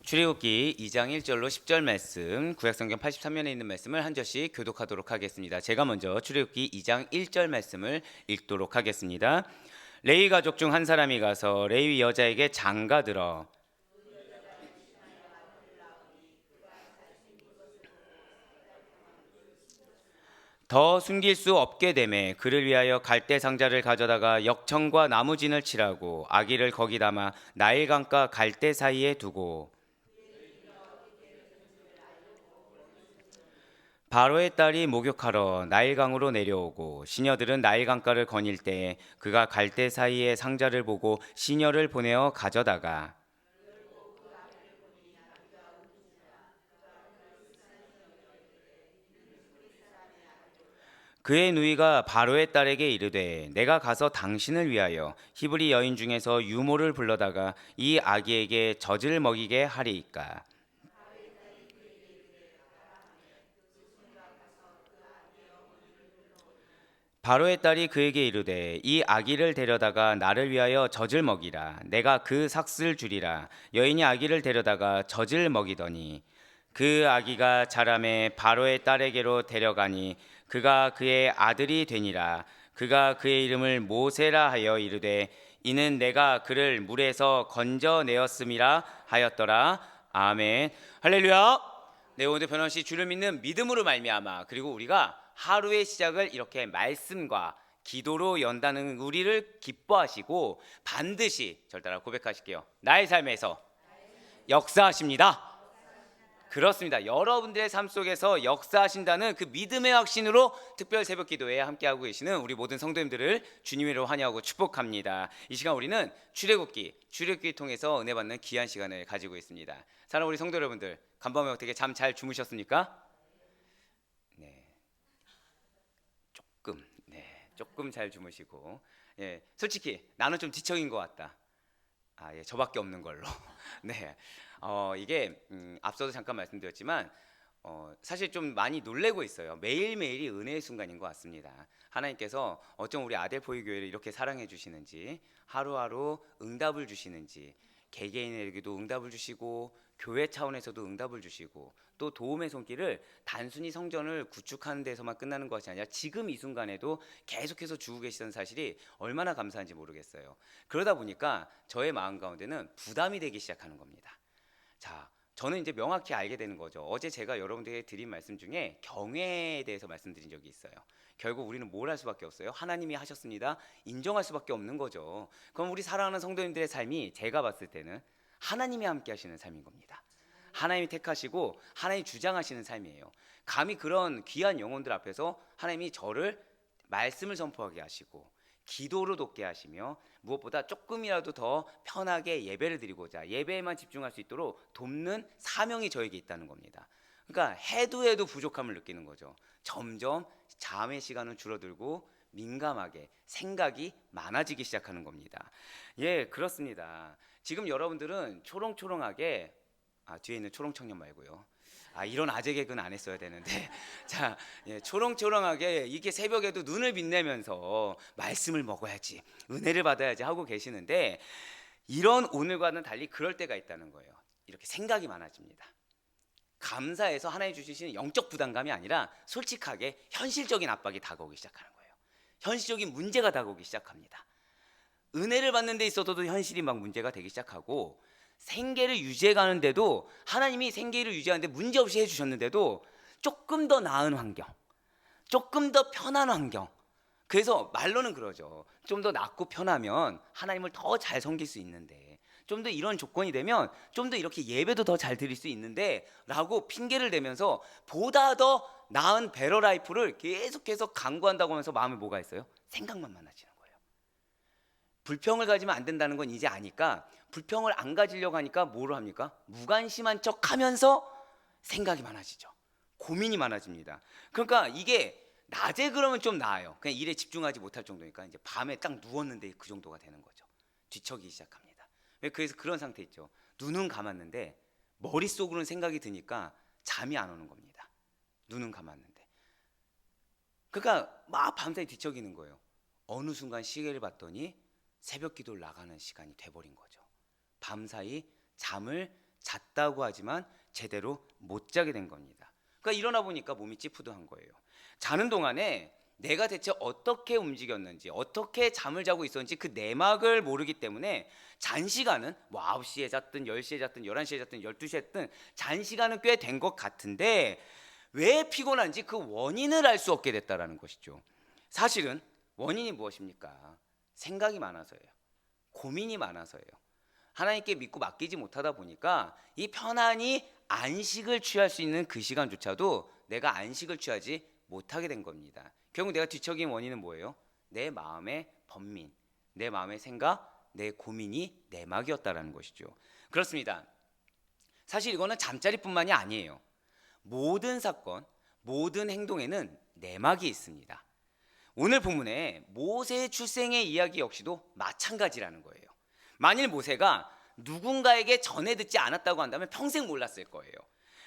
출애굽기 2장 1절로 10절 말씀, 구약성경 83면에 있는 말씀을 한 절씩 교독하도록 하겠습니다. 제가 먼저 출애굽기 2장 1절 말씀을 읽도록 하겠습니다. 레위 가족 중 한 사람이 가서 레위 여자에게 장가들어 더 숨길 수 없게 되매 그를 위하여 갈대 상자를 가져다가 역청과 나무진을 칠하고 아기를 거기 담아 나일강과 갈대 사이에 두고 바로의 딸이 목욕하러 나일강으로 내려오고 시녀들은 나일강가를 거닐 때에 그가 갈대 사이에 상자를 보고 시녀를 보내어 가져다가 그의 누이가 바로의 딸에게 이르되 내가 가서 당신을 위하여 히브리 여인 중에서 유모를 불러다가 이 아기에게 젖을 먹이게 하리이까. 바로의 딸이 그에게 이르되 이 아기를 데려다가 나를 위하여 젖을 먹이라. 내가 그 삭슬 주리라. 여인이 아기를 데려다가 젖을 먹이더니 그 아기가 자라매 바로의 딸에게로 데려가니 그가 그의 아들이 되니라. 그가 그의 이름을 모세라 하여 이르되 이는 내가 그를 물에서 건져내었음이라 하였더라. 아멘. 할렐루야. 네, 오늘 변함없이 주를 믿는 믿음으로 말미암아 그리고 우리가 하루의 시작을 이렇게 말씀과 기도로 연다는 우리를 기뻐하시고 반드시 절 따라 고백하실게요. 나의 삶에서 역사하십니다. 그렇습니다. 여러분들의 삶 속에서 역사하신다는 그 믿음의 확신으로 특별 새벽 기도회에 함께하고 계시는 우리 모든 성도님들을 주님으로 환영하고 축복합니다. 이 시간 우리는 출애굽기 통해서 은혜 받는 귀한 시간을 가지고 있습니다. 사랑하는 우리 성도 여러분들, 간밤에 어떻게 잠 잘 주무셨습니까? 네, 조금 잘 주무시고, 솔직히 나는 좀 뒤척인 것 같다. 저밖에 없는 걸로. 네, 이게 앞서도 잠깐 말씀드렸지만 사실 좀 많이 놀래고 있어요. 매일매일이 은혜의 순간인 것 같습니다. 하나님께서 어쩜 우리 아델포유 교회를 이렇게 사랑해 주시는지, 하루하루 응답을 주시는지, 개개인에게도 응답을 주시고 교회 차원에서도 응답을 주시고 또 도움의 손길을 단순히 성전을 구축하는 데서만 끝나는 것이 아니라 지금 이 순간에도 계속해서 주고 계시다는 사실이 얼마나 감사한지 모르겠어요. 그러다 보니까 저의 마음 가운데는 부담이 되기 시작하는 겁니다. 자, 저는 이제 명확히 알게 되는 거죠. 어제 제가 여러분들에게 드린 말씀 중에 경외에 대해서 말씀드린 적이 있어요. 결국 우리는 뭘 할 수밖에 없어요? 하나님이 하셨습니다. 인정할 수밖에 없는 거죠. 그럼 우리 사랑하는 성도님들의 삶이 제가 봤을 때는 하나님이 함께 하시는 삶인 겁니다. 하나님이 택하시고 하나님이 주장하시는 삶이에요. 감히 그런 귀한 영혼들 앞에서 하나님이 저를 말씀을 선포하게 하시고 기도로 돕게 하시며 무엇보다 조금이라도 더 편하게 예배를 드리고자 예배에만 집중할 수 있도록 돕는 사명이 저에게 있다는 겁니다. 그러니까 해도 부족함을 느끼는 거죠. 점점 잠의 시간은 줄어들고 민감하게 생각이 많아지기 시작하는 겁니다. 그렇습니다. 지금 여러분들은 초롱초롱하게 뒤에 있는 초롱청년 말고요. 이런 아재 개그는 안 했어야 되는데 자, 초롱초롱하게 이게 새벽에도 눈을 빛내면서 말씀을 먹어야지, 은혜를 받아야지 하고 계시는데 이런 오늘과는 달리 그럴 때가 있다는 거예요. 이렇게 생각이 많아집니다. 감사해서 하나님 주시는 영적 부담감이 아니라 솔직하게 현실적인 압박이 다가오기 시작하는 거예요. 현실적인 문제가 다가오기 시작합니다. 은혜를 받는 데 있어서도 현실이 막 문제가 되기 시작하고 생계를 유지해가는데도 하나님이 생계를 유지하는데 문제없이 해주셨는데도 조금 더 나은 환경, 조금 더 편한 환경, 그래서 말로는 그러죠. 좀 더 낫고 편하면 하나님을 더 잘 섬길 수 있는데, 좀 더 이런 조건이 되면 좀 더 이렇게 예배도 더 잘 드릴 수 있는데 라고 핑계를 대면서 보다 더 나은 베러 라이프를 계속해서 강구한다고 하면서 마음에 뭐가 있어요? 생각만 많아지는 거예요. 불평을 가지면 안 된다는 건 이제 아니까 불평을 안 가지려고 하니까 뭐를 합니까? 무관심한 척 하면서 생각이 많아지죠. 고민이 많아집니다. 그러니까 이게 낮에 그러면 좀 나아요. 그냥 일에 집중하지 못할 정도니까 이제 밤에 딱 누웠는데 그 정도가 되는 거죠. 뒤척이기 시작합니다. 그래서 그런 상태 있죠. 눈은 감았는데 머릿속으로는 생각이 드니까 잠이 안 오는 겁니다. 눈은 감았는데. 그러니까 막 밤사이 뒤척이는 거예요. 어느 순간 시계를 봤더니 새벽 기도를 나가는 시간이 돼버린 거죠. 밤사이 잠을 잤다고 하지만 제대로 못 자게 된 겁니다. 그러니까 일어나 보니까 몸이 찌푸둥한 거예요. 자는 동안에 내가 대체 어떻게 움직였는지, 어떻게 잠을 자고 있었는지 그 내막을 모르기 때문에 잔 시간은 뭐 9시에 잤든 10시에 잤든 11시에 잤든 12시에 잤든 잔 시간은 꽤 된 것 같은데 왜 피곤한지 그 원인을 알 수 없게 됐다라는 것이죠. 사실은 원인이 무엇입니까? 생각이 많아서예요. 고민이 많아서예요. 하나님께 믿고 맡기지 못하다 보니까 이 편안히 안식을 취할 수 있는 그 시간조차도 내가 안식을 취하지 못하게 된 겁니다. 결국 내가 뒤척인 원인은 뭐예요? 내 마음의 번민, 내 마음의 생각, 내 고민이 내막이었다라는 것이죠. 그렇습니다. 사실 이거는 잠자리뿐만이 아니에요. 모든 사건, 모든 행동에는 내막이 있습니다. 오늘 본문에 모세의 출생의 이야기 역시도 마찬가지라는 거예요. 만일 모세가 누군가에게 전해 듣지 않았다고 한다면 평생 몰랐을 거예요.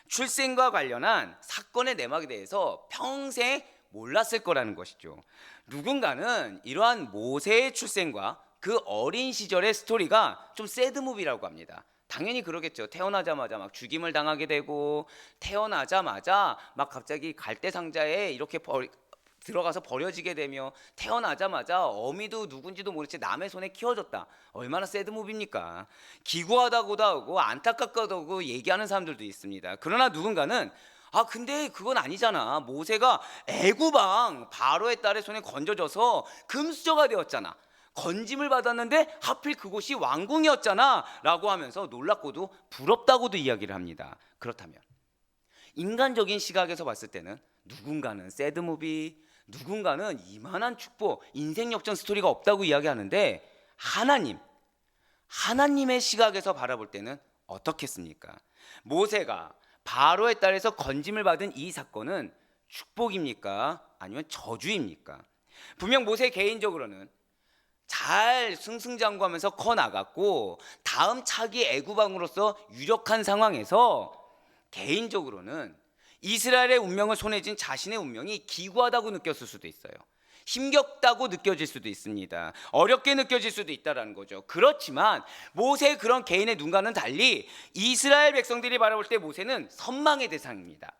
출생과 관련한 사건의 내막에 대해서 평생 몰랐을 거라는 것이죠. 누군가는 이러한 모세의 출생과 그 어린 시절의 스토리가 좀 새드무비라고 합니다. 당연히 그러겠죠. 태어나자마자 막 죽임을 당하게 되고 태어나자마자 막 갑자기 갈대 상자에 이렇게 들어가서 버려지게 되며 태어나자마자 어미도 누군지도 모르지 남의 손에 키워졌다. 얼마나 새드무비입니까? 기구하다고도 하고 안타깝다고 하고 얘기하는 사람들도 있습니다. 그러나 누군가는 근데 그건 아니잖아. 모세가 애굽왕 바로의 딸의 손에 건져져서 금수저가 되었잖아. 건짐을 받았는데 하필 그곳이 왕궁이었잖아 라고 하면서 놀랍고도 부럽다고도 이야기를 합니다. 그렇다면 인간적인 시각에서 봤을 때는 누군가는 새드무비, 누군가는 이만한 축복, 인생 역전 스토리가 없다고 이야기하는데 하나님의 시각에서 바라볼 때는 어떻겠습니까? 모세가 바로의 딸에서 건짐을 받은 이 사건은 축복입니까? 아니면 저주입니까? 분명 모세 개인적으로는 잘 승승장구하면서 커나갔고 다음 차기 애굽왕으로서 유력한 상황에서 개인적으로는 이스라엘의 운명을 손에 쥔 자신의 운명이 기구하다고 느꼈을 수도 있어요. 힘겹다고 느껴질 수도 있습니다. 어렵게 느껴질 수도 있다는 거죠. 그렇지만 모세의 그런 개인의 눈과는 달리 이스라엘 백성들이 바라볼 때 모세는 선망의 대상입니다.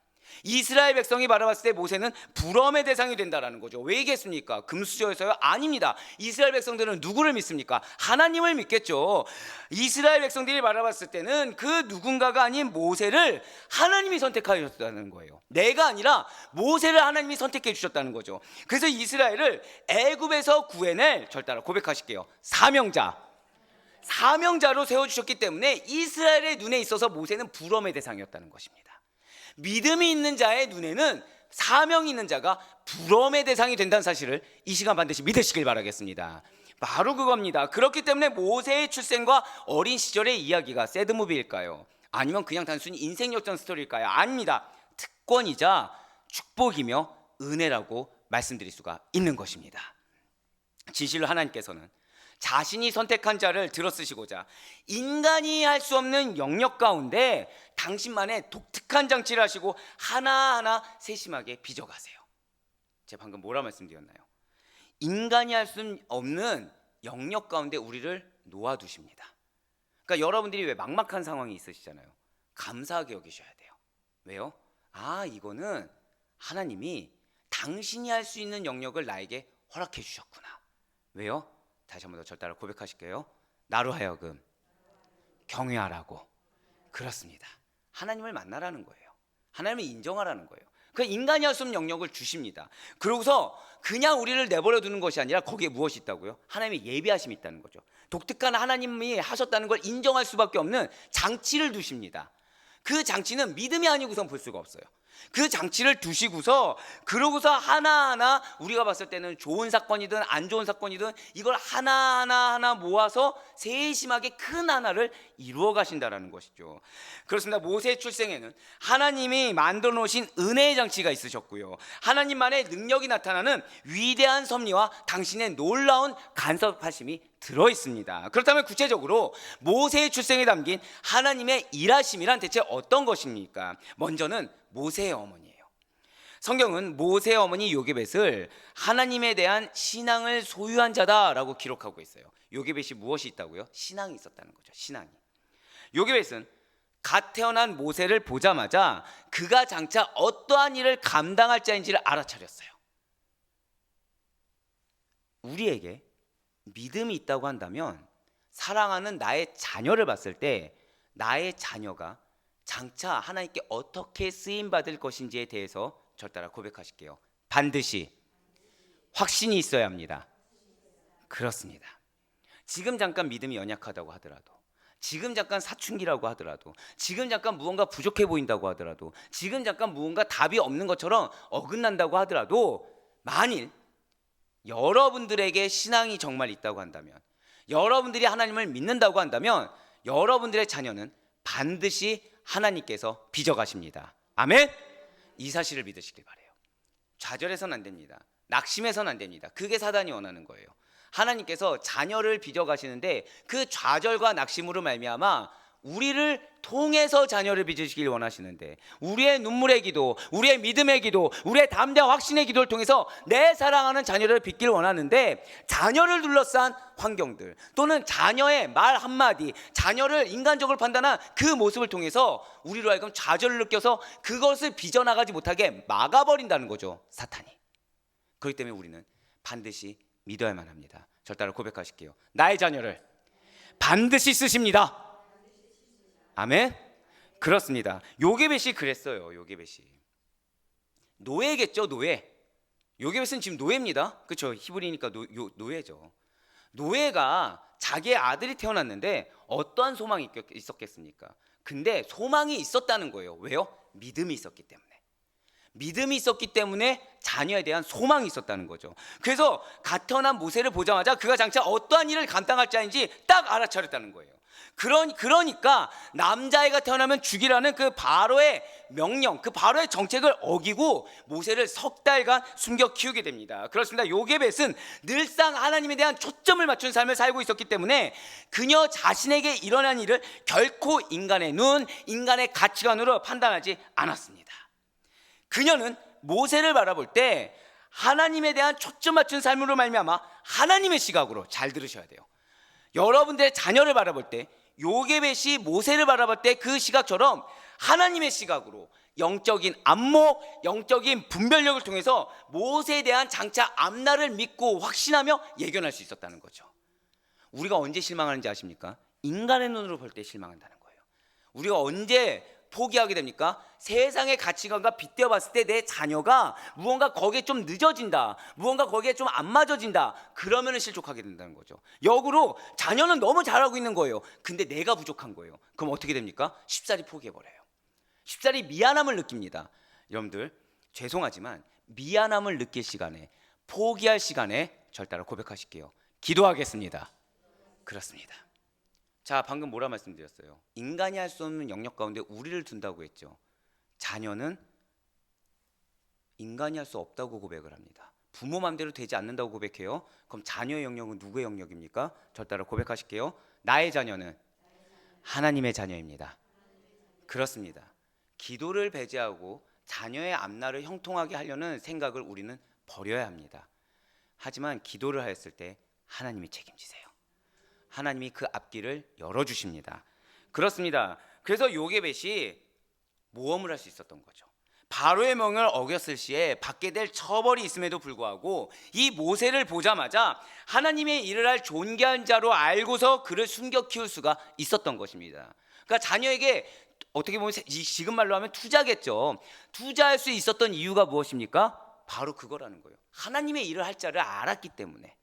이스라엘 백성이 바라봤을 때 모세는 부러움의 대상이 된다는 거죠. 왜 얘기했습니까? 금수저에서요? 아닙니다. 이스라엘 백성들은 누구를 믿습니까? 하나님을 믿겠죠. 이스라엘 백성들이 바라봤을 때는 그 누군가가 아닌 모세를 하나님이 선택하셨다는 거예요. 내가 아니라 모세를 하나님이 선택해 주셨다는 거죠. 그래서 이스라엘을 애굽에서 구해낼, 절 따라 고백하실게요, 사명자로 세워주셨기 때문에 이스라엘의 눈에 있어서 모세는 부러움의 대상이었다는 것입니다. 믿음이 있는 자의 눈에는 사명이 있는 자가 부러움의 대상이 된다는 사실을 이 시간 반드시 믿으시길 바라겠습니다. 바로 그겁니다. 그렇기 때문에 모세의 출생과 어린 시절의 이야기가 새드무비일까요? 아니면 그냥 단순히 인생 역전 스토리일까요? 아닙니다. 특권이자 축복이며 은혜라고 말씀드릴 수가 있는 것입니다. 진실로 하나님께서는 자신이 선택한 자를 들어쓰시고자 인간이 할 수 없는 영역 가운데 당신만의 독특한 장치를 하시고 하나하나 세심하게 빚어가세요. 제가 방금 뭐라 말씀드렸나요? 인간이 할 수 없는 영역 가운데 우리를 놓아두십니다. 그러니까 여러분들이 왜 막막한 상황이 있으시잖아요. 감사하게 여기셔야 돼요. 왜요? 이거는 하나님이 당신이 할 수 있는 영역을 나에게 허락해 주셨구나. 왜요? 다시 한번 더 절 따라 고백하실게요. 나로 하여금 경외하라고. 그렇습니다. 하나님을 만나라는 거예요. 하나님을 인정하라는 거예요. 그 인간이 할 수 없는 영역을 주십니다. 그러고서 그냥 우리를 내버려 두는 것이 아니라 거기에 무엇이 있다고요? 하나님의 예비하심이 있다는 거죠. 독특한 하나님이 하셨다는 걸 인정할 수밖에 없는 장치를 두십니다. 그 장치는 믿음이 아니고선 볼 수가 없어요. 그 장치를 두시고서 그러고서 하나하나 우리가 봤을 때는 좋은 사건이든 안 좋은 사건이든 이걸 하나하나 모아서 세심하게 큰 하나를 이루어 가신다라는 것이죠. 그렇습니다. 모세의 출생에는 하나님이 만들어 놓으신 은혜의 장치가 있으셨고요, 하나님만의 능력이 나타나는 위대한 섭리와 당신의 놀라운 간섭하심이 들어있습니다. 그렇다면 구체적으로 모세의 출생에 담긴 하나님의 일하심이란 대체 어떤 것입니까? 먼저는 모세의 어머니예요. 성경은 모세의 어머니 요게벳을 하나님에 대한 신앙을 소유한 자다라고 기록하고 있어요. 요게벳이 무엇이 있다고요? 신앙이 있었다는 거죠. 신앙이. 요게벳은 갓 태어난 모세를 보자마자 그가 장차 어떠한 일을 감당할 자인지를 알아차렸어요. 우리에게 믿음이 있다고 한다면 사랑하는 나의 자녀를 봤을 때 나의 자녀가 장차 하나님께 어떻게 쓰임받을 것인지에 대해서 절 따라 고백하실게요. 반드시 확신이 있어야 합니다. 그렇습니다. 지금 잠깐 믿음이 연약하다고 하더라도, 지금 잠깐 사춘기라고 하더라도, 지금 잠깐 무언가 부족해 보인다고 하더라도, 지금 잠깐 무언가 답이 없는 것처럼 어긋난다고 하더라도, 만일 여러분들에게 신앙이 정말 있다고 한다면, 여러분들이 하나님을 믿는다고 한다면 여러분들의 자녀는 반드시 하나님께서 빚어가십니다. 아멘? 이 사실을 믿으시길 바라요. 좌절해서는 안 됩니다. 낙심해서는 안 됩니다. 그게 사단이 원하는 거예요. 하나님께서 자녀를 빚어가시는데 그 좌절과 낙심으로 말미암아 우리를 통해서 자녀를 빚으시길 원하시는데, 우리의 눈물의 기도, 우리의 믿음의 기도, 우리의 담대한 확신의 기도를 통해서 내 사랑하는 자녀를 빚길 원하는데, 자녀를 둘러싼 환경들 또는 자녀의 말 한마디, 자녀를 인간적으로 판단한 그 모습을 통해서 우리로 하여금 좌절을 느껴서 그것을 빚어나가지 못하게 막아버린다는 거죠, 사탄이. 그렇기 때문에 우리는 반드시 믿어야만 합니다. 절 따라 고백하실게요. 나의 자녀를 반드시 쓰십니다. 아멘? 그렇습니다. 요게벳이 그랬어요. 요게벳이 노예겠죠. 노예. 요게벳은 지금 노예입니다. 그렇죠? 히브리니까 노예죠. 노예가 자기의 아들이 태어났는데 어떠한 소망이 있었겠습니까? 근데 소망이 있었다는 거예요. 왜요? 믿음이 있었기 때문에. 믿음이 있었기 때문에 자녀에 대한 소망이 있었다는 거죠. 그래서 갓 태어난 모세를 보자마자 그가 장차 어떠한 일을 감당할 자인지 딱 알아차렸다는 거예요. 그러니까 남자애가 태어나면 죽이라는 그 바로의 명령, 그 바로의 정책을 어기고 모세를 석 달간 숨겨 키우게 됩니다. 그렇습니다. 요게벳은 늘상 하나님에 대한 초점을 맞춘 삶을 살고 있었기 때문에 그녀 자신에게 일어난 일을 결코 인간의 눈, 인간의 가치관으로 판단하지 않았습니다. 그녀는 모세를 바라볼 때 하나님에 대한 초점 맞춘 삶으로 말미암아 하나님의 시각으로, 잘 들으셔야 돼요. 여러분들의 자녀를 바라볼 때 요게벳이 모세를 바라볼 때 그 시각처럼 하나님의 시각으로 영적인 안목, 영적인 분별력을 통해서 모세에 대한 장차 앞날을 믿고 확신하며 예견할 수 있었다는 거죠. 우리가 언제 실망하는지 아십니까? 인간의 눈으로 볼 때 실망한다는 거예요. 우리가 언제 포기하게 됩니까? 세상의 가치관과 빗대어 봤을 때 내 자녀가 무언가 거기에 좀 늦어진다, 무언가 거기에 좀 안 맞아진다, 그러면 실족하게 된다는 거죠. 역으로 자녀는 너무 잘하고 있는 거예요. 근데 내가 부족한 거예요. 그럼 어떻게 됩니까? 쉽사리 포기해버려요. 쉽사리 미안함을 느낍니다. 여러분들 죄송하지만 미안함을 느낄 시간에, 포기할 시간에 절 따라 고백하실게요. 기도하겠습니다. 그렇습니다. 자, 방금 뭐라 말씀드렸어요? 인간이 할 수 없는 영역 가운데 우리를 둔다고 했죠. 자녀는 인간이 할 수 없다고 고백을 합니다. 부모 맘대로 되지 않는다고 고백해요. 그럼 자녀의 영역은 누구의 영역입니까? 절 따라 고백하실게요. 나의 자녀는 하나님의 자녀입니다. 그렇습니다. 기도를 배제하고 자녀의 앞날을 형통하게 하려는 생각을 우리는 버려야 합니다. 하지만 기도를 하였을 때 하나님이 책임지세요. 하나님이 그 앞길을 열어주십니다. 그렇습니다. 그래서 요게벳이 모험을 할 수 있었던 거죠. 바로의 명령을 어겼을 시에 받게 될 처벌이 있음에도 불구하고 이 모세를 보자마자 하나님의 일을 할 존귀한 자로 알고서 그를 숨겨 키울 수가 있었던 것입니다. 그러니까 자녀에게 어떻게 보면 지금 말로 하면 투자겠죠. 투자할 수 있었던 이유가 무엇입니까? 바로 그거라는 거예요. 하나님의 일을 할 자를 알았기 때문에.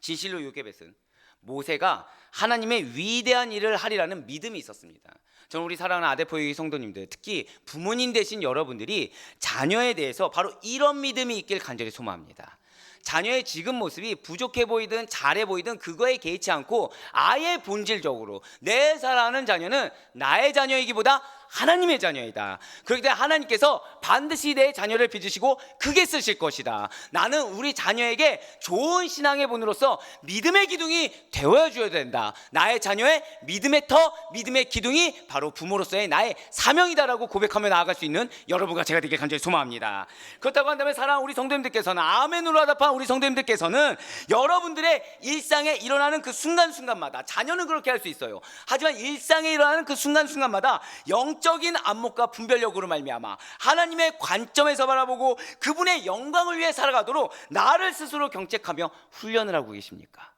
진실로 요게벳은 모세가 하나님의 위대한 일을 하리라는 믿음이 있었습니다. 저는 우리 사랑하는 아데포의 성도님들, 특히 부모님 되신 여러분들이 자녀에 대해서 바로 이런 믿음이 있길 간절히 소망합니다. 자녀의 지금 모습이 부족해 보이든 잘해 보이든 그거에 개의치 않고 아예 본질적으로 내 사랑하는 자녀는 나의 자녀이기보다 하나님의 자녀이다. 그렇기 때문에 하나님께서 반드시 내 자녀를 빚으시고 크게 쓰실 것이다. 나는 우리 자녀에게 좋은 신앙의 본으로서 믿음의 기둥이 되어줘야 된다. 나의 자녀의 믿음의 터, 믿음의 기둥이 바로 부모로서의 나의 사명이다라고 고백하며 나아갈 수 있는 여러분과 제가 되길 간절히 소망합니다. 그렇다고 한다면 사랑하는 우리 성도님들께서는, 아멘으로 하답한 우리 성도님들께서는 여러분들의 일상에 일어나는 그 순간순간마다, 자녀는 그렇게 할 수 있어요. 하지만 일상에 일어나는 그 순간순간마다 영적인 안목과 분별력으로 말미암아 하나님의 관점에서 바라보고 그분의 영광을 위해 살아가도록 나를 스스로 경책하며 훈련을 하고 계십니까?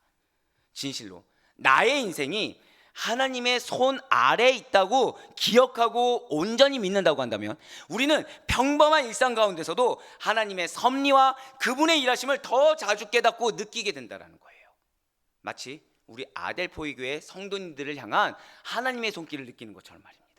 진실로 나의 인생이 하나님의 손 아래에 있다고 기억하고 온전히 믿는다고 한다면 우리는 평범한 일상 가운데서도 하나님의 섭리와 그분의 일하심을 더 자주 깨닫고 느끼게 된다는 거예요. 마치 우리 아델포이 교회 성도님들을 향한 하나님의 손길을 느끼는 것처럼 말입니다.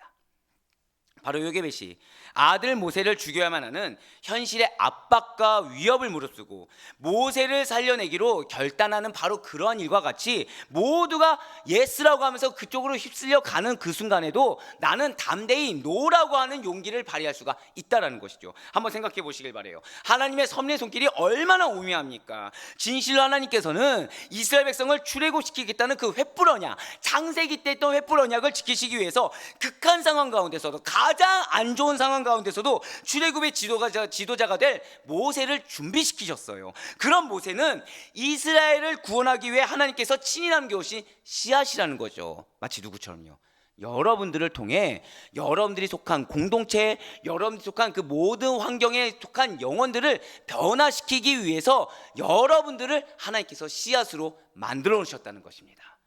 바로 요게벳이 아들 모세를 죽여야만 하는 현실의 압박과 위협을 무릅쓰고 모세를 살려내기로 결단하는 바로 그러한 일과 같이 모두가 예스라고 하면서 그쪽으로 휩쓸려 가는 그 순간에도 나는 담대히 노라고 하는 용기를 발휘할 수가 있다는 것이죠. 한번 생각해 보시길 바라요. 하나님의 섭리의 손길이 얼마나 오묘합니까? 진실로 하나님께서는 이스라엘 백성을 출애굽시키겠다는 그 횃불 언약, 창세기 때 했던 횃불 언약을 지키시기 위해서 극한 상황 가운데서도, 가장 안 좋은 상황 가운데서도 출애굽의 지도자가 될 모세를 준비시키셨어요. 그런 모세는 이스라엘을 구원하기 위해 하나님께서 친히 남겨오신 씨앗이라는 거죠. 마치 누구처럼요? 여러분들을 통해 여러분들이 속한 공동체, 여러분들이 속한 그 모든 환경에 속한 영혼들을 변화시키기 위해서 여러분들을 하나님께서 씨앗으로 만들어 놓으셨다는 것입니다.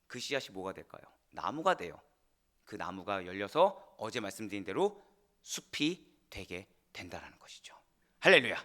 그 씨앗이 뭐가 될까요? 나무가 돼요. 그 나무가 열려서 어제 말씀드린 대로 숲이 되게 된다는 것이죠. 할렐루야.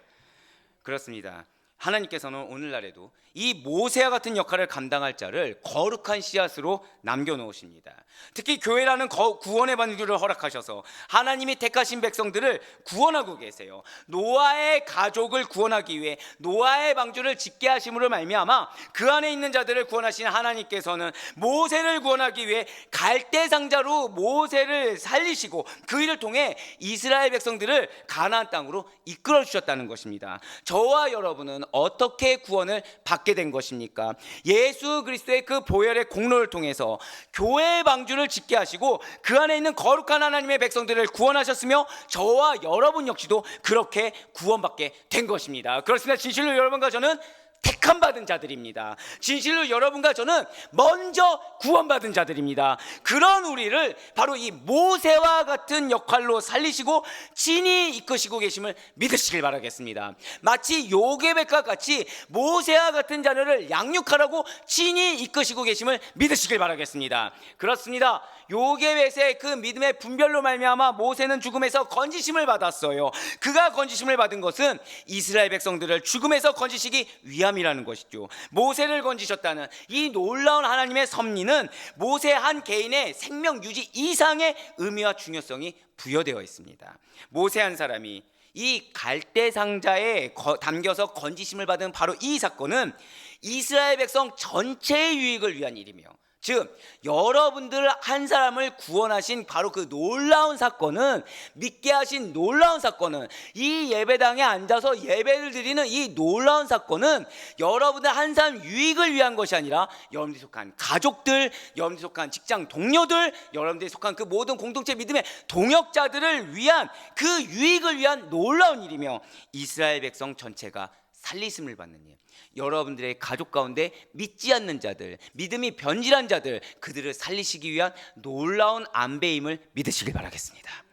그렇습니다. 하나님께서는 오늘날에도 이 모세와 같은 역할을 감당할 자를 거룩한 씨앗으로 남겨놓으십니다. 특히 교회라는 구원의 방주를 허락하셔서 하나님이 택하신 백성들을 구원하고 계세요. 노아의 가족을 구원하기 위해 노아의 방주를 짓게 하심으로 말미암아 그 안에 있는 자들을 구원하신 하나님께서는 모세를 구원하기 위해 갈대상자로 모세를 살리시고 그 일을 통해 이스라엘 백성들을 가나안 땅으로 이끌어 주셨다는 것입니다. 저와 여러분은 어떻게 구원을 받게 된 것입니까? 예수 그리스도의 그 보혈의 공로를 통해서 교회의 방주를 짓게 하시고 그 안에 있는 거룩한 하나님의 백성들을 구원하셨으며 저와 여러분 역시도 그렇게 구원받게 된 것입니다. 그렇습니다. 진실로 여러분과 저는 택함받은 자들입니다. 진실로 여러분과 저는 먼저 구원받은 자들입니다. 그런 우리를 바로 이 모세와 같은 역할로 살리시고 친히 이끄시고 계심을 믿으시길 바라겠습니다. 마치 요게벳과 같이 모세와 같은 자녀를 양육하라고 친히 이끄시고 계심을 믿으시길 바라겠습니다. 그렇습니다. 요게벳의 그 믿음의 분별로 말미암아 모세는 죽음에서 건지심을 받았어요. 그가 건지심을 받은 것은 이스라엘 백성들을 죽음에서 건지시기 위함이라는 것이죠. 모세를 건지셨다는 이 놀라운 하나님의 섭리는 모세 한 개인의 생명 유지 이상의 의미와 중요성이 부여되어 있습니다. 모세 한 사람이 이 갈대 상자에 담겨서 건지심을 받은 바로 이 사건은 이스라엘 백성 전체의 유익을 위한 일이며, 즉 여러분들 한 사람을 구원하신 바로 그 놀라운 사건은, 믿게 하신 놀라운 사건은, 이 예배당에 앉아서 예배를 드리는 이 놀라운 사건은 여러분들 한 사람 유익을 위한 것이 아니라 여러분들이 속한 가족들, 여러분들이 속한 직장 동료들, 여러분들이 속한 그 모든 공동체 믿음의 동역자들을 위한 그 유익을 위한 놀라운 일이며, 이스라엘 백성 전체가 살리심을 받는 일, 여러분들의 가족 가운데 믿지 않는 자들, 믿음이 변질한 자들, 그들을 살리시기 위한 놀라운 안배임을 믿으시길 바라겠습니다.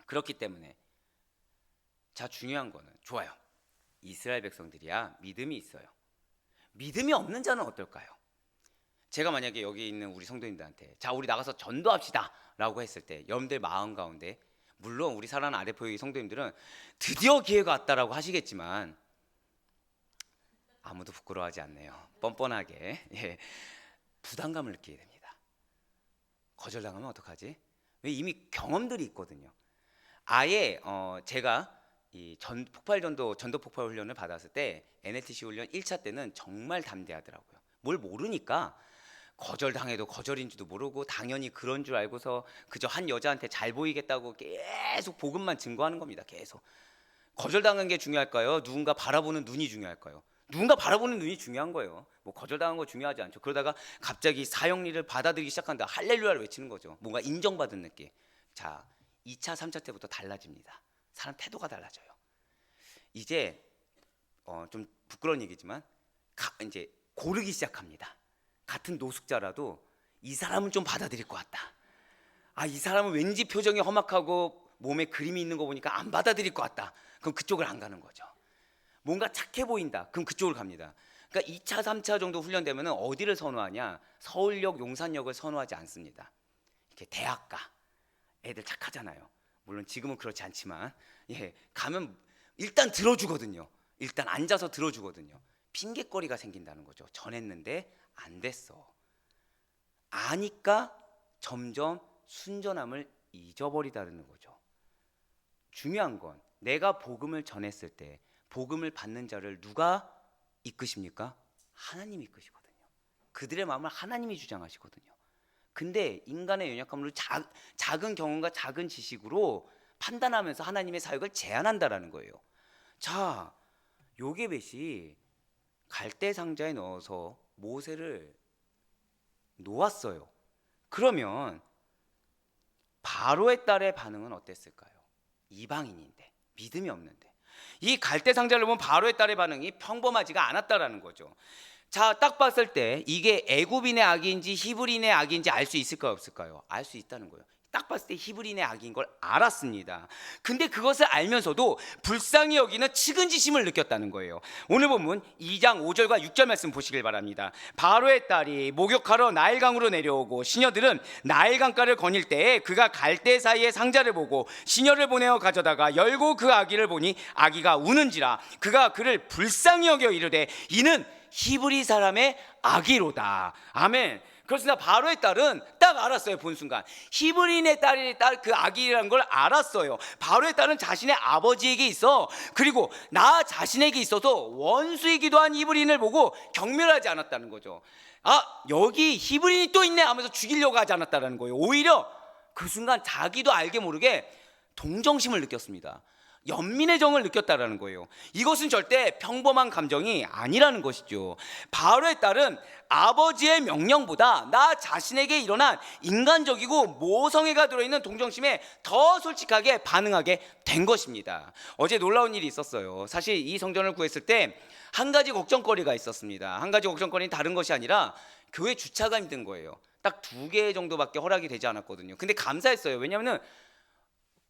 그렇기 때문에 자, 중요한 거는, 좋아요, 이스라엘 백성들이야 믿음이 있어요. 믿음이 없는 자는 어떨까요? 제가 만약에 여기 있는 우리 성도님들한테 자, 우리 나가서 전도합시다 라고 했을 때 여러분들 마음 가운데, 물론 우리 사랑하는 아레포의 성도님들은 드디어 기회가 왔다라고 하시겠지만 아무도 부끄러워하지 않네요. 뻔뻔하게 부담감을 느끼게 됩니다. 거절당하면 어떡하지? 왜 이미 경험들이 있거든요. 아예 제가 이 전도 폭발 훈련을 받았을 때 NLTC 훈련 1차 때는 정말 담대하더라고요. 뭘 모르니까 거절당해도 거절인지도 모르고 당연히 그런 줄 알고서 그저 한 여자한테 잘 보이겠다고 계속 복음만 증거하는 겁니다. 계속. 거절당한 게 중요할까요? 누군가 바라보는 눈이 중요할까요? 누군가 바라보는 눈이 중요한 거예요. 뭐 거절당한 거 중요하지 않죠. 그러다가 갑자기 사형리를 받아들이기 시작한다. 할렐루야를 외치는 거죠. 뭔가 인정받은 느낌. 자, 2차, 3차 때부터 달라집니다. 사람 태도가 달라져요. 이제 좀 부끄러운 얘기지만 이제 고르기 시작합니다. 같은 노숙자라도 이 사람은 좀 받아들일 것 같다. 아, 이 사람은 왠지 표정이 험악하고 몸에 그림이 있는 거 보니까 안 받아들일 것 같다. 그럼 그쪽을 안 가는 거죠. 뭔가 착해 보인다. 그럼 그쪽을 갑니다. 그러니까 2차, 3차 정도 훈련되면 어디를 선호하냐? 서울역, 용산역을 선호하지 않습니다. 이렇게 대학가. 애들 착하잖아요. 물론 지금은 그렇지 않지만 가면 일단 들어주거든요. 일단 앉아서 들어주거든요. 핑계거리가 생긴다는 거죠. 전했는데 안 됐어. 아니까 점점 순전함을 잊어버리다는 거죠. 중요한 건 내가 복음을 전했을 때 복음을 받는 자를 누가 이끄십니까? 하나님이 이끄시거든요. 그들의 마음을 하나님이 주장하시거든요. 근데 인간의 연약함으로 작은 경험과 작은 지식으로 판단하면서 하나님의 사역을 제한한다라는 거예요. 자, 요게벳이 갈대 상자에 넣어서 모세를 놓았어요. 그러면 바로의 딸의 반응은 어땠을까요? 이방인인데, 믿음이 없는데. 이 갈대 상자를 보면 바로의 딸의 반응이 평범하지가 않았다라는 거죠. 자, 딱 봤을 때 이게 애굽인의 악인지 히브리인의 악인지 알 수 있을까요, 없을까요? 알 수 있다는 거예요. 딱 봤을 때 히브리인의 악인 걸 알았습니다. 근데 그것을 알면서도 불쌍히 여기는 측은지심을 느꼈다는 거예요. 오늘 본문 2장 5절과 6절 말씀 보시길 바랍니다. 바로의 딸이 목욕하러 나일강으로 내려오고 시녀들은 나일강가를 거닐 때에 그가 갈대 사이의 상자를 보고 시녀를 보내어 가져다가 열고 그 아기를 보니 아기가 우는지라 그가 그를 불쌍히 여겨 이르되 이는 히브리 사람의 아기로다. 아멘. 그렇습니다. 바로의 딸은 딱 알았어요. 본 순간 히브리인의 딸이 그 아기라는 걸 알았어요. 바로의 딸은 자신의 아버지에게 있어, 그리고 나 자신에게 있어서 원수이기도 한 히브리인을 보고 경멸하지 않았다는 거죠. 아, 여기 히브리인이 또 있네 하면서 죽이려고 하지 않았다는 거예요. 오히려 그 순간 자기도 알게 모르게 동정심을 느꼈습니다. 연민의 정을 느꼈다라는 거예요. 이것은 절대 평범한 감정이 아니라는 것이죠. 바로의 딸은 아버지의 명령보다 나 자신에게 일어난 인간적이고 모성애가 들어있는 동정심에 더 솔직하게 반응하게 된 것입니다. 어제 놀라운 일이 있었어요. 사실 이 성전을 구했을 때 한 가지 걱정거리가 있었습니다. 한 가지 걱정거리는 다른 것이 아니라 교회 주차가 힘든 거예요. 딱 2개 정도밖에 허락이 되지 않았거든요. 근데 감사했어요. 왜냐하면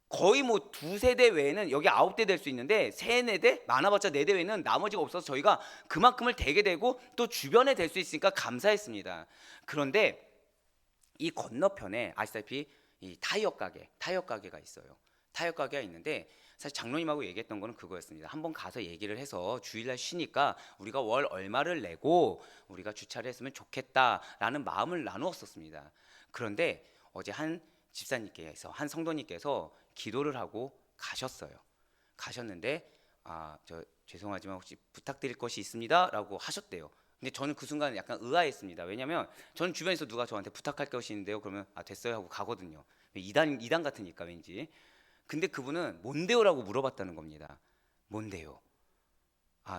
거의 뭐 2세대 외에는 여기 9대 될 수 있는데 3-4대? 많아봤자 4대 외에는 나머지가 없어서 저희가 그만큼을 대게 되고 또 주변에 될 수 있으니까 감사했습니다. 그런데 이 건너편에 아시다시피 이 타이어 가게가 있어요. 타이어 가게가 있는데 사실 장로님하고 얘기했던 거는 그거였습니다. 한번 가서 얘기를 해서 주일날 쉬니까 우리가 월 얼마를 내고 우리가 주차를 했으면 좋겠다라는 마음을 나누었었습니다. 그런데 어제 한 집사님께서, 한 성도님께서 기도를 하고 가셨는데 죄송하지만 혹시 부탁드릴 것이 있습니다라고 하셨대요. 근데 저는 그 순간 약간 의아했습니다. 왜냐하면 저는 주변에서 누가 저한테 부탁할 것이 있는데요 그러면 됐어요 하고 가거든요. 이단 같으니까 왠지. 근데 그분은 뭔데요라고 물어봤다는 겁니다. 뭔데요?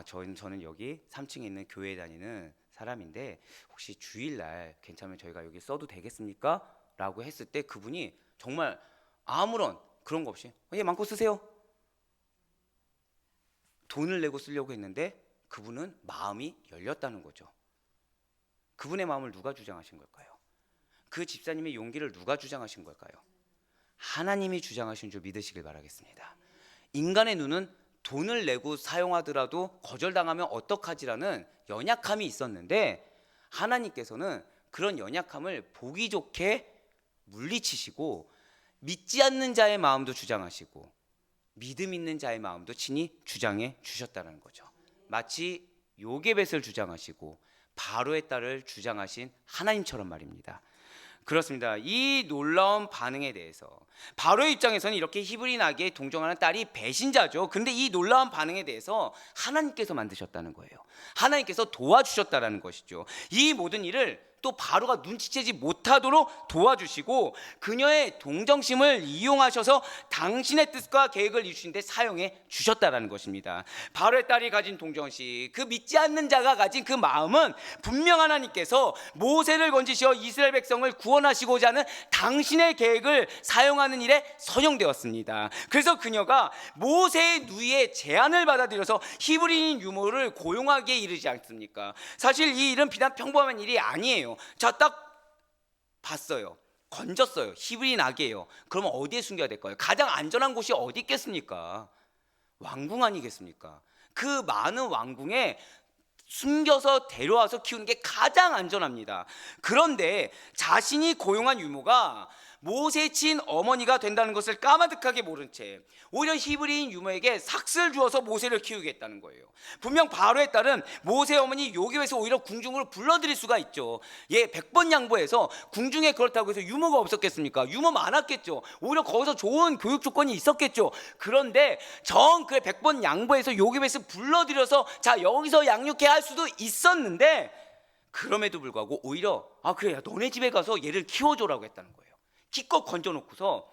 저는 여기 3층에 있는 교회에 다니는 사람인데 혹시 주일날 괜찮으면 저희가 여기 써도 되겠습니까? 라고 했을 때 그분이 정말 아무런 그런 거 없이 마음껏 쓰세요. 돈을 내고 쓰려고 했는데 그분은 마음이 열렸다는 거죠. 그분의 마음을 누가 주장하신 걸까요? 그 집사님의 용기를 누가 주장하신 걸까요? 하나님이 주장하신 줄 믿으시길 바라겠습니다. 인간의 눈은 돈을 내고 사용하더라도 거절당하면 어떡하지라는 연약함이 있었는데 하나님께서는 그런 연약함을 보기 좋게 물리치시고 믿지 않는 자의 마음도 주장하시고 믿음 있는 자의 마음도 친히 주장해 주셨다는 거죠. 마치 요게벳을 주장하시고 바로의 딸을 주장하신 하나님처럼 말입니다. 그렇습니다. 이 놀라운 반응에 대해서 바로의 입장에서는 이렇게 히브리인 아기에 동정하는 딸이 배신자죠. 근데 이 놀라운 반응에 대해서 하나님께서 만드셨다는 거예요. 하나님께서 도와주셨다는 것이죠. 이 모든 일을 또 바로가 눈치채지 못하도록 도와주시고 그녀의 동정심을 이용하셔서 당신의 뜻과 계획을 이루신 데 사용해 주셨다라는 것입니다. 바로의 딸이 가진 동정심, 그 믿지 않는 자가 가진 그 마음은 분명 하나님께서 모세를 건지시어 이스라엘 백성을 구원하시고자 하는 당신의 계획을 사용하는 일에 선용되었습니다. 그래서 그녀가 모세의 누이의 제안을 받아들여서 히브리인 유모를 고용하기에 이르지 않습니까? 사실 이 일은 비단 평범한 일이 아니에요. 자, 딱 봤어요. 건졌어요. 히브리인 아기예요. 그러면 어디에 숨겨야 될까요? 가장 안전한 곳이 어디 있겠습니까? 왕궁 아니겠습니까? 그 많은 왕궁에 숨겨서 데려와서 키우는 게 가장 안전합니다. 그런데 자신이 고용한 유모가 모세의 친 어머니가 된다는 것을 까마득하게 모른 채 오히려 히브리인 유모에게 삭슬 주어서 모세를 키우겠다는 거예요. 분명 바로의 딸은 모세 어머니 요괴에서 오히려 궁중으로 불러들일 수가 있죠. 예, 100번 양보해서 궁중에 그렇다고 해서 유모가 없었겠습니까? 유모 많았겠죠. 오히려 거기서 좋은 교육 조건이 있었겠죠. 그런데 정 그래 100번 양보해서 요괴에서 불러들여서 자 여기서 양육해 할 수도 있었는데 그럼에도 불구하고 오히려 그래 너네 집에 가서 얘를 키워줘라고 했다는 거예요. 기껏 건져놓고서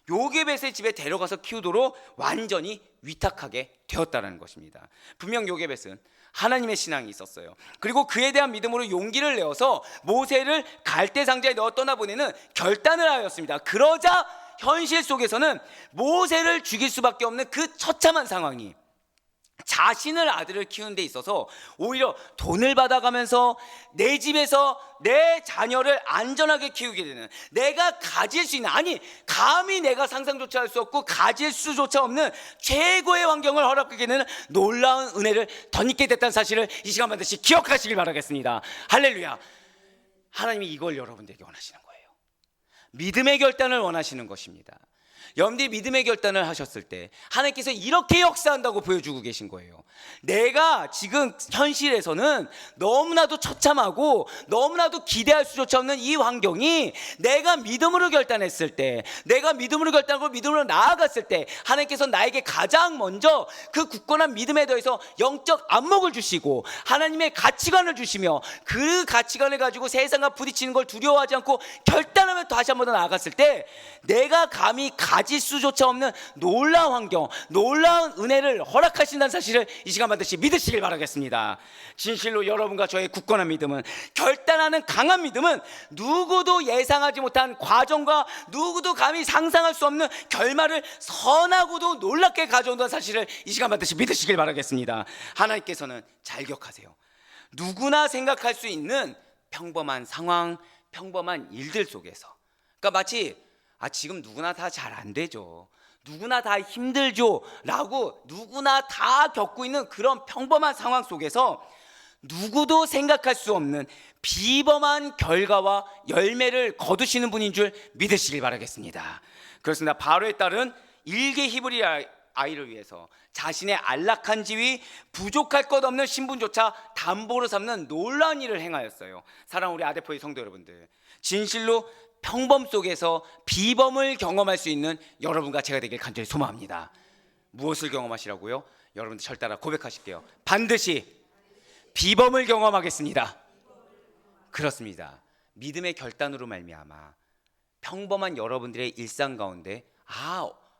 요게벳의 집에 데려가서 키우도록 완전히 위탁하게 되었다는 것입니다. 분명 요게벳은 하나님의 신앙이 있었어요. 그리고 그에 대한 믿음으로 용기를 내어서 모세를 갈대 상자에 넣어 떠나보내는 결단을 하였습니다. 그러자 현실 속에서는 모세를 죽일 수밖에 없는 그 처참한 상황이 자신을 아들을 키우는 데 있어서 오히려 돈을 받아가면서 내 집에서 내 자녀를 안전하게 키우게 되는, 내가 가질 수 있는, 아니 감히 내가 상상조차 할 수 없고 가질 수조차 없는 최고의 환경을 허락하게 되는 놀라운 은혜를 덧입게 됐다는 사실을 이 시간 반드시 기억하시길 바라겠습니다. 할렐루야. 하나님이 이걸 여러분들에게 원하시는 거예요. 믿음의 결단을 원하시는 것입니다. 여러분들이 믿음의 결단을 하셨을 때 하나님께서 이렇게 역사한다고 보여주고 계신 거예요. 내가 지금 현실에서는 너무나도 처참하고 너무나도 기대할 수조차 없는 이 환경이 내가 믿음으로 결단했을 때, 내가 믿음으로 결단하고 믿음으로 나아갔을 때 하나님께서 나에게 가장 먼저 그 굳건한 믿음에 더해서 영적 안목을 주시고 하나님의 가치관을 주시며 그 가치관을 가지고 세상과 부딪히는 걸 두려워하지 않고 결단하며 다시 한번 더 나아갔을 때 내가 감히 가질 수조차 없는 놀라운 환경, 놀라운 은혜를 허락하신다는 사실을 이 시간 반드시 믿으시길 바라겠습니다. 진실로 여러분과 저의 굳건한 믿음은, 결단하는 강한 믿음은 누구도 예상하지 못한 과정과 누구도 감히 상상할 수 없는 결말을 선하고도 놀랍게 가져온다는 사실을 이 시간 반드시 믿으시길 바라겠습니다. 하나님께서는 잘 기억하세요. 누구나 생각할 수 있는 평범한 상황, 평범한 일들 속에서, 그러니까 마치 지금 누구나 다 잘 안 되죠, 누구나 다 힘들죠 라고 누구나 다 겪고 있는 그런 평범한 상황 속에서 누구도 생각할 수 없는 비범한 결과와 열매를 거두시는 분인 줄 믿으시길 바라겠습니다. 그렇습니다. 바로의 딸은 일개 히브리 아이를 위해서 자신의 안락한 지위, 부족할 것 없는 신분조차 담보로 삼는 놀라운 일을 행하였어요. 사랑하는 우리 아데포의 성도 여러분들, 진실로 평범 속에서 비범을 경험할 수 있는 여러분과 제가 되길 간절히 소망합니다. 무엇을 경험하시라고요? 여러분들 절 따라 고백하실게요. 반드시 비범을 경험하겠습니다. 그렇습니다. 믿음의 결단으로 말미암아 평범한 여러분들의 일상 가운데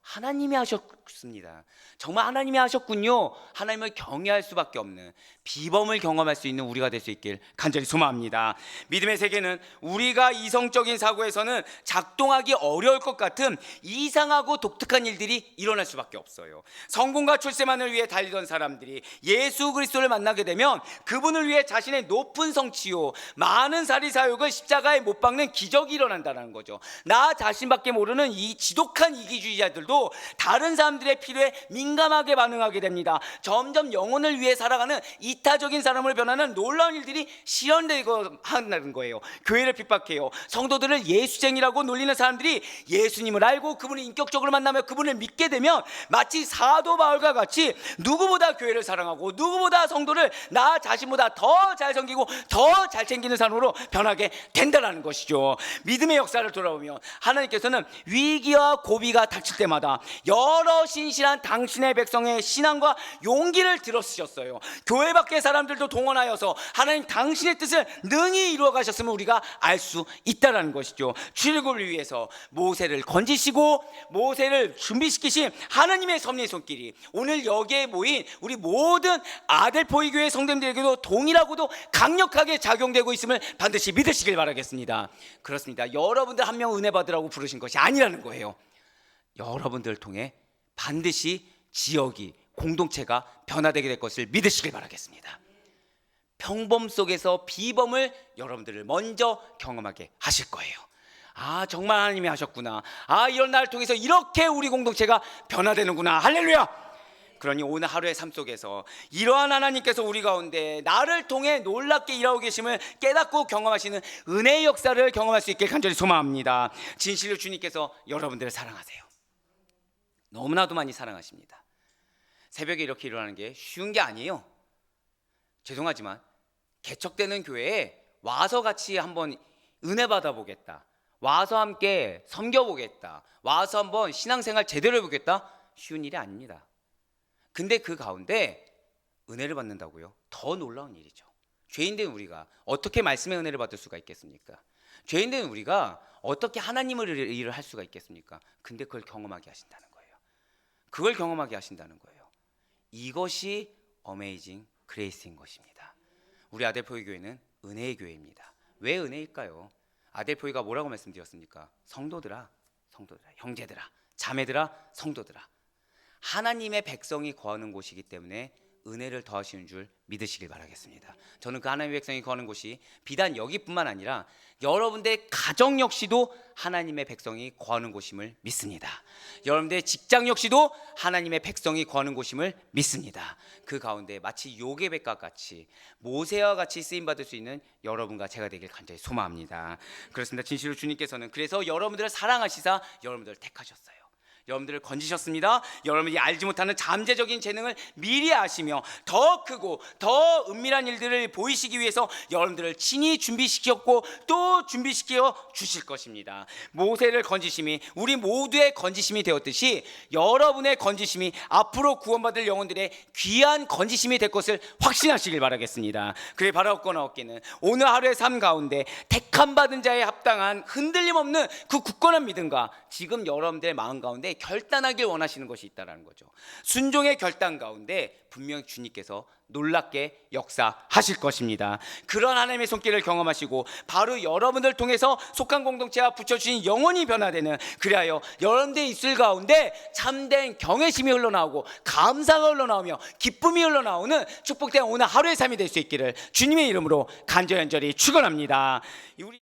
하나님이 하셨습니다, 정말 하나님이 하셨군요, 하나님을 경외할 수밖에 없는 비범을 경험할 수 있는 우리가 될 수 있길 간절히 소망합니다. 믿음의 세계는 우리가 이성적인 사고에서는 작동하기 어려울 것 같은 이상하고 독특한 일들이 일어날 수밖에 없어요. 성공과 출세만을 위해 달리던 사람들이 예수 그리스도를 만나게 되면 그분을 위해 자신의 높은 성취요, 많은 사리사욕을 십자가에 못 박는 기적이 일어난다는 거죠. 나 자신밖에 모르는 이 지독한 이기주의자들도 다른 사람들의 필요에 민감하게 반응하게 됩니다. 점점 영혼을 위해 살아가는 이타적인 사람으로 변하는 놀라운 일들이 실현되고 한다는 거예요. 교회를 핍박해요. 성도들을 예수쟁이라고 놀리는 사람들이 예수님을 알고 그분을 인격적으로 만나며 그분을 믿게 되면 마치 사도 바울과 같이 누구보다 교회를 사랑하고 누구보다 성도를 나 자신보다 더 잘 섬기고 더 잘 챙기는 사람으로 변하게 된다는 것이죠. 믿음의 역사를 돌아보면 하나님께서는 위기와 고비가 닥칠 때마다 때마다 여러 신실한 당신의 백성의 신앙과 용기를 들어쓰셨어요. 교회 밖의 사람들도 동원하여서 하나님 당신의 뜻을 능히 이루어 가셨음을 우리가 알 수 있다라는 것이죠. 출애굽을 위해서 모세를 건지시고 모세를 준비시키신 하나님의 섭리의 손길이 오늘 여기에 모인 우리 모든 아델포이 교회 성도님들에게도 동일하고도 강력하게 작용되고 있음을 반드시 믿으시길 바라겠습니다. 그렇습니다. 여러분들 한 명 은혜 받으라고 부르신 것이 아니라는 거예요. 여러분들을 통해 반드시 지역이 공동체가 변화되게 될 것을 믿으시길 바라겠습니다. 평범 속에서 비범을 여러분들을 먼저 경험하게 하실 거예요. 아, 정말 하나님이 하셨구나. 아, 이런 날을 통해서 이렇게 우리 공동체가 변화되는구나. 할렐루야. 그러니 오늘 하루의 삶 속에서 이러한 하나님께서 우리 가운데 나를 통해 놀랍게 일하고 계심을 깨닫고 경험하시는 은혜의 역사를 경험할 수 있게 간절히 소망합니다. 진실로 주님께서 여러분들을 사랑하세요. 너무나도 많이 사랑하십니다. 새벽에 이렇게 일어나는 게 쉬운 게 아니에요. 죄송하지만 개척되는 교회에 와서 같이 한번 은혜 받아보겠다, 와서 함께 섬겨보겠다, 와서 한번 신앙생활 제대로 해보겠다, 쉬운 일이 아닙니다. 근데 그 가운데 은혜를 받는다고요? 더 놀라운 일이죠. 죄인된 우리가 어떻게 말씀의 은혜를 받을 수가 있겠습니까? 죄인된 우리가 어떻게 하나님의 일을 할 수가 있겠습니까? 근데 그걸 경험하게 하신다는 거예요. 그걸 경험하게 하신다는 거예요. 이것이 어메이징 그레이스인 것입니다. 우리 아델포이 교회는 은혜의 교회입니다. 왜 은혜일까요? 아델포이가 뭐라고 말씀드렸습니까? 성도들아, 성도들아, 형제들아, 자매들아, 성도들아, 하나님의 백성이 거하는 곳이기 때문에 은혜를 더하시는 줄 믿으시길 바라겠습니다. 저는 그 하나님의 백성이 거하는 곳이 비단 여기뿐만 아니라 여러분들의 가정 역시도 하나님의 백성이 거하는 곳임을 믿습니다. 여러분들의 직장 역시도 하나님의 백성이 거하는 곳임을 믿습니다. 그 가운데 마치 요게벳과 같이 모세와 같이 쓰임받을 수 있는 여러분과 제가 되길 간절히 소망합니다. 그렇습니다. 진실로 주님께서는 그래서 여러분들을 사랑하시사 여러분들을 택하셨어요. 여러분들을 건지셨습니다. 여러분이 알지 못하는 잠재적인 재능을 미리 아시며 더 크고 더 은밀한 일들을 보이시기 위해서 여러분들을 친히 준비시켰고 또 준비시켜 주실 것입니다. 모세를 건지심이 우리 모두의 건지심이 되었듯이 여러분의 건지심이 앞으로 구원받을 영혼들의 귀한 건지심이 될 것을 확신하시길 바라겠습니다. 그래 바라옵거나 없기는 오늘 하루의 삶 가운데 택함 받은 자에 합당한 흔들림 없는 그 굳건한 믿음과 지금 여러분들의 마음 가운데 결단하길 원하시는 것이 있다는 거죠. 순종의 결단 가운데 분명히 주님께서 놀랍게 역사하실 것입니다. 그런 하나님의 손길을 경험하시고 바로 여러분들 통해서 속한 공동체와 붙여주신 영혼이 변화되는, 그리하여 여러분들의 입술 가운데 참된 경외심이 흘러나오고 감사가 흘러나오며 기쁨이 흘러나오는 축복된 오늘 하루의 삶이 될 수 있기를 주님의 이름으로 간절히 축원합니다. 우리